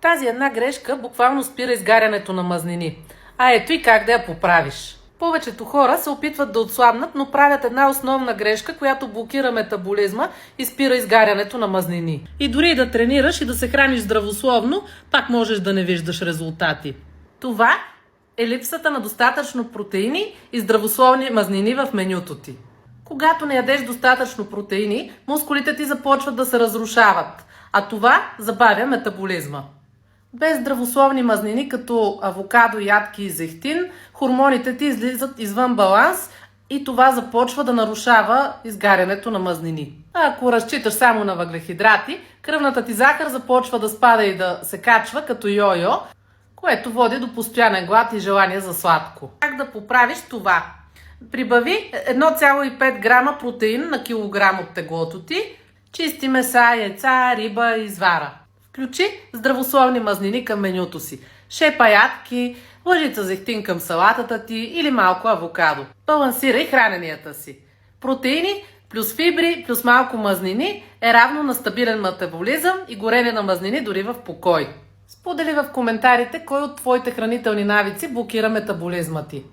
Тази една грешка буквално спира изгарянето на мазнини. А ето и как да я поправиш. Повечето хора се опитват да отслабнат, но правят една основна грешка, която блокира метаболизма и спира изгарянето на мазнини. И дори да тренираш и да се храниш здравословно, пак можеш да не виждаш резултати. Това е липсата на достатъчно протеини и здравословни мазнини в менюто ти. Когато не ядеш достатъчно протеини, мускулите ти започват да се разрушават, а това забавя метаболизма. Без здравословни мазнини, като авокадо, ядки и зехтин, хормоните ти излизат извън баланс и това започва да нарушава изгарянето на мазнини. А ако разчиташ само на въглехидрати, кръвната ти захар започва да спада и да се качва като йо-йо, което води до постоянен глад и желание за сладко. Как да поправиш това? Прибави 1,5 грама протеин на килограм от теглото ти, чисти меса, яйца, риба и звара. Включи здравословни мазнини към менюто си. Шепа ядки, лъжица зехтин към салатата ти или малко авокадо. Балансирай храненията си. Протеини плюс фибри плюс малко мазнини е равно на стабилен метаболизъм и горене на мазнини дори в покой. Сподели в коментарите кой от твоите хранителни навици блокира метаболизма ти.